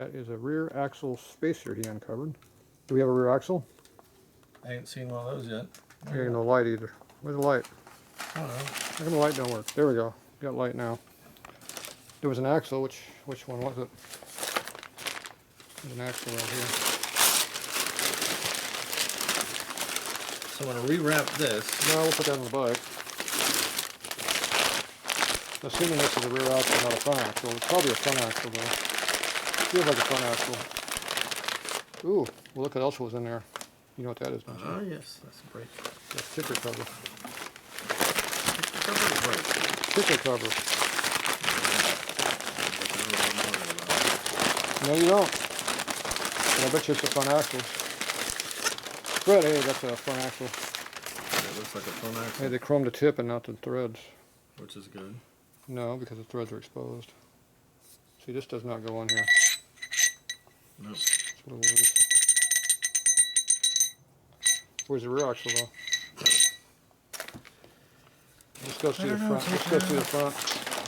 That is a rear axle spacer he uncovered. Do we have a rear axle? I ain't seen one of those yet. There ain't no light either. Where's the light? I don't know. How come the light don't work? There we go. Got light now. There was an axle. Which one was it? There's an axle right here. So I'm gonna rewrap this. No, we'll put that on the bike. Assuming this is a rear axle, not a front axle. It's probably a front axle though. Feels like a front axle. Ooh, well look what else was in there. You know what that is, don't you? Yes, that's a brake. That's kicker cover. Kicker cover or brake? Kicker cover. No, you don't. But I bet you it's a front axle. Fred, hey, that's a front axle. It looks like a front axle. Hey, they chromed the tip and not the threads. Which is good. No, because the threads are exposed. See, this does not go on here. Nope. It's a little loose. Where's the rear axle though? Let's go see the front. Let's go see the front.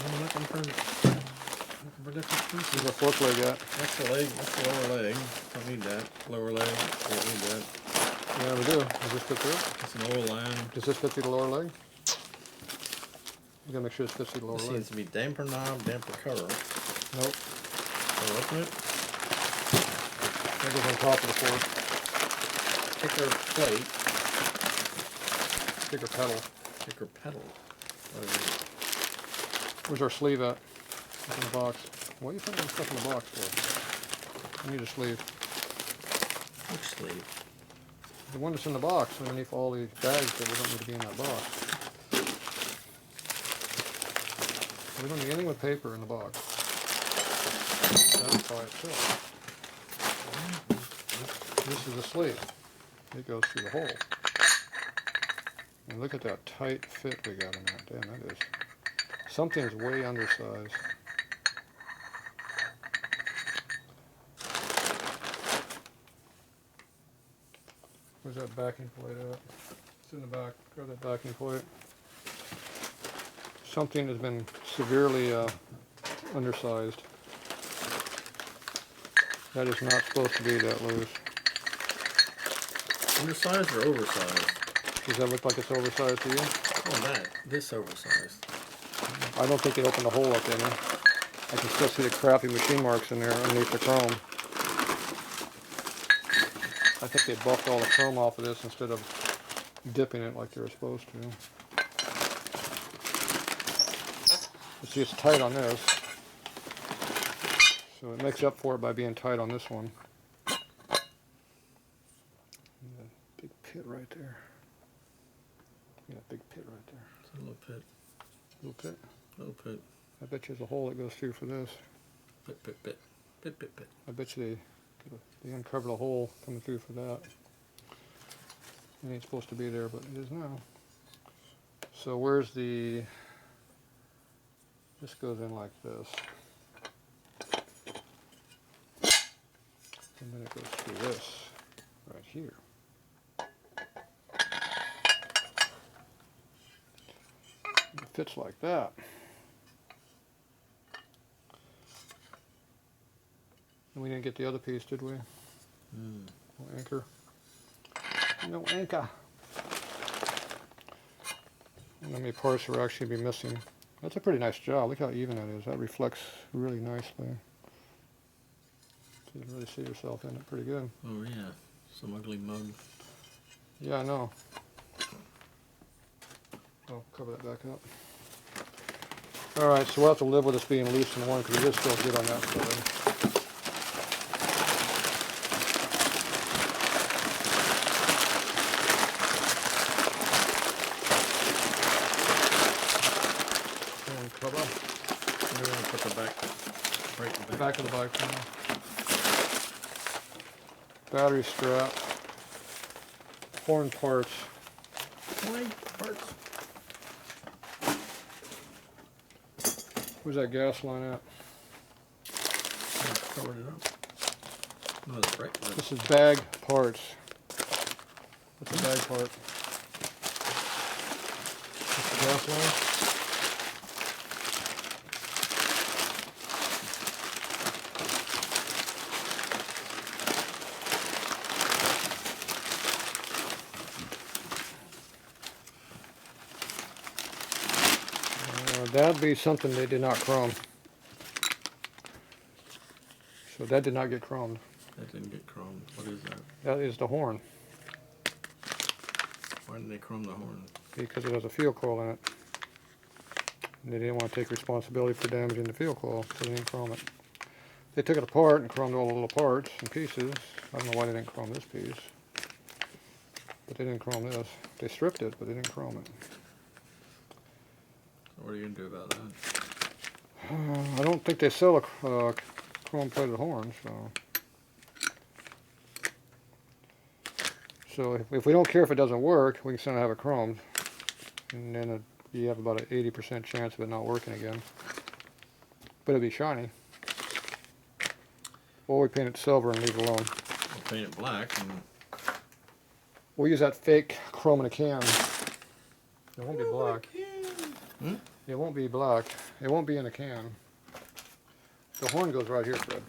I'm looking for different pieces. Where's the fork leg at? That's the leg. That's the lower leg. Don't need that. Lower leg. Don't need that. Yeah, we do. Does this fit through? It's an oil line. Does this fit through the lower leg? You gotta make sure this fits through the lower This leg. needs to be damper knob, damper cover. Nope. So open it. That goes on top of the fork. Kicker plate. Kicker pedal. Kicker pedal. Where's our sleeve at? It's in the box. What are you putting stuff in the box for? I need a sleeve. Which sleeve? The one that's in the box underneath all the bags that we don't need to be in that box. We don't need anything with paper in the box. That's by itself. This is the sleeve. It goes through the hole. And look at that tight fit we got in that. Damn, that is. Something's way undersized. Where's that backing plate at? It's in the back. Grab that backing plate. Something has been severely undersized. That is not supposed to be that loose. Undersized or oversized? Does that look like it's oversized to you? Oh, this oversized. I don't think they opened the hole up in there. I can still see the crappy machine marks in there underneath the chrome. I think they buffed all the chrome off of this instead of dipping it like they were supposed to. You see, it's tight on this. So it makes up for it by being tight on this one. Big pit right there. Yeah, big pit right there. It's a little pit. Little pit? Little pit. I bet you there's a hole that goes through for this. Pit, pit, pit. Pit, pit, pit. I bet you they uncovered a hole coming through for that. It ain't supposed to be there, but it is now. So where's the... This goes in like this. And then it goes through this, right here. It fits like that. And we didn't get the other piece, did we? No anchor. No anchor. And how many parts are actually be missing? That's a pretty nice job. Look how even that is. That reflects really nicely. You can really see yourself in it pretty good. Oh yeah, some ugly mug. Yeah, I know. I'll cover that back up. Alright, so we'll have to live with this being loose in one because it is still good on that side. Cover. I'm going to put the back, right The back of the bike now. Battery strap. Horn parts. Horn parts. Where's that gas line at? Covered it up. No, that's right. This is bag parts. That's a bag part. That's the gas line. that'd be something they did not chrome. So that did not get chromed. That didn't get chromed. What is that? That is the horn, Why didn't they chrome the horn? because it has a field coil in it. And they didn't want to take responsibility for damaging the field coil, so they didn't chrome it. They took it apart and chromed all the little parts and pieces. I don't know why they didn't chrome this piece. But they didn't chrome this. They stripped it, but they didn't chrome it. So what are you going to do about that? I don't think they sell a chrome-plated horn, so... So if we don't care if it doesn't work, we can still have it chromed. And then you have about an 80% chance of it not working again. But it'd be shiny. Or we paint it silver and leave it alone. We'll paint it black and... We'll use that fake chrome in a can. It won't be black. Hmm? It won't be black. It won't be in a can. The horn goes right here, Fred.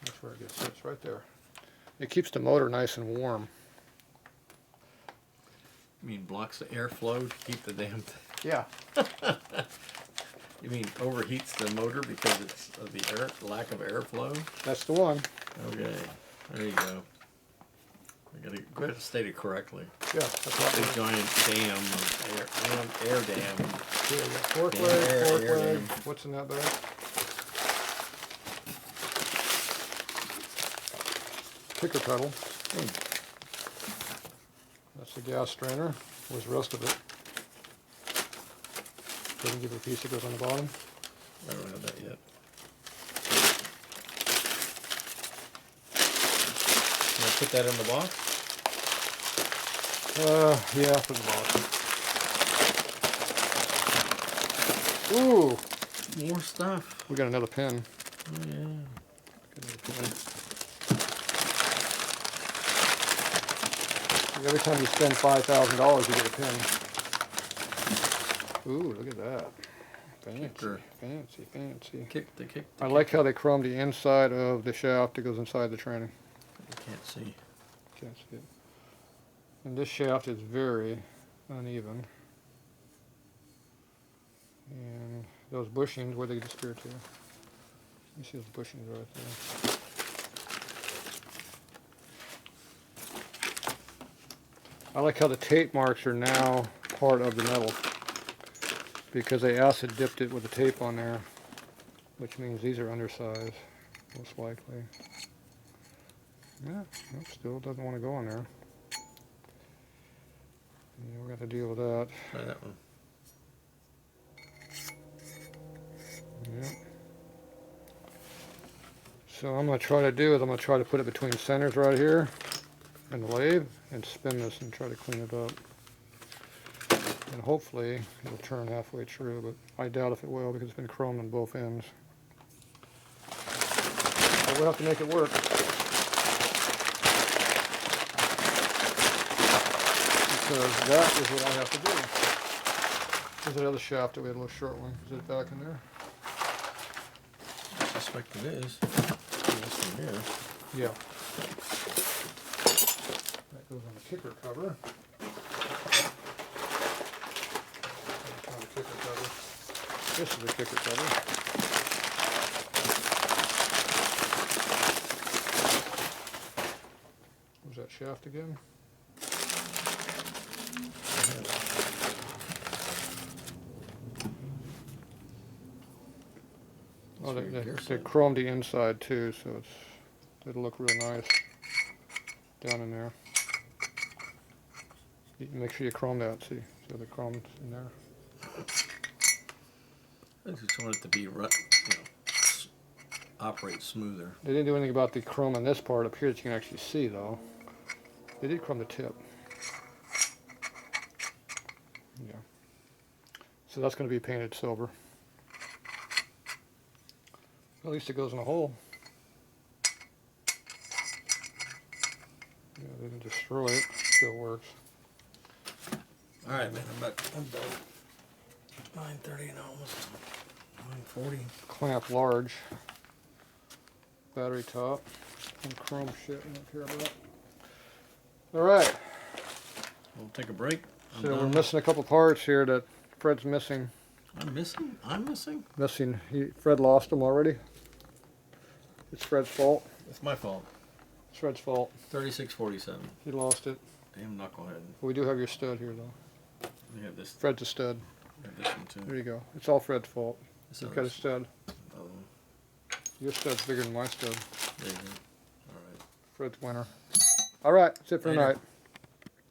That's where it sits, right there. It keeps the motor nice and warm. You mean blocks the airflow to keep the damn thing? Yeah. You mean overheats the motor because it's of the lack of airflow? That's the one. Okay, there you go. I gotta state it correctly. Yeah, that's what Big it is. giant dam of air dam. Here, we got fork Damn leg, air, fork air leg. dam. What's in that bag? Kicker pedal. That's the gas strainer. Where's the rest of it? Doesn't give you a piece that goes on the bottom. I don't have that yet. Can I put that in the box? Yeah, put in the box. Ooh, More stuff. we got another pin. Oh yeah. Got another pin. Every time you spend $5,000, you get a pin. Ooh, look at that. Fancy, Kicker. fancy, fancy. Kick the kick. I like how they chrome the inside of the shaft that goes inside the tranny. You can't see. Can't see it. And this shaft is very uneven. And those bushings, where they disappear to? You see those bushings right there. I like how the tape marks are now part of the metal, because they acid dipped it with the tape on there, which means these are undersized, most likely. Yeah, nope, still doesn't want to go on there. Yeah, we're going to have to deal with that. Try that one. Yeah. So I'm going to try to do is I'm going to try to put it between centers right here in the lathe and spin this and try to clean it up. And hopefully it'll turn halfway through, but I doubt if it will because it's been chromed on both ends. But we'll have to make it work. Because that is what I have to do. There's that other shaft that we had a little short one. Is it back in there? I suspect it is. This one here. Yeah. That goes on the kicker cover. On the kicker cover. This is the kicker cover. Where's that shaft again? Oh, they chromed the inside too, so it'll look real nice down in there. Make sure you chrome that. See the chrome's in there. I just want it to be, operate smoother. They didn't do anything about the chrome on this part up here that you can actually see, though. They did chrome the tip. Yeah. So that's going to be painted silver. At least it goes in a hole. Yeah, they didn't destroy it. Still works. All right, man. I'm done. 9:30 and almost 9:40. Clamp large. Battery top. And chrome shit I don't care about. Alright, We'll take a break. I'm so we're done. missing a couple parts here that Fred's missing. I'm missing? I'm missing? Fred lost them already. It's Fred's fault. It's my fault. It's Fred's fault. 3647. He lost it. Damn knucklehead. We do have your stud here though. We have this. Fred's a stud. We have this one too. There you go. It's all Fred's fault. This You've got a other- stud. other one. Your stud's bigger than my stud. There you go. All right. Fred's winner. Alright, that's it for Later. tonight.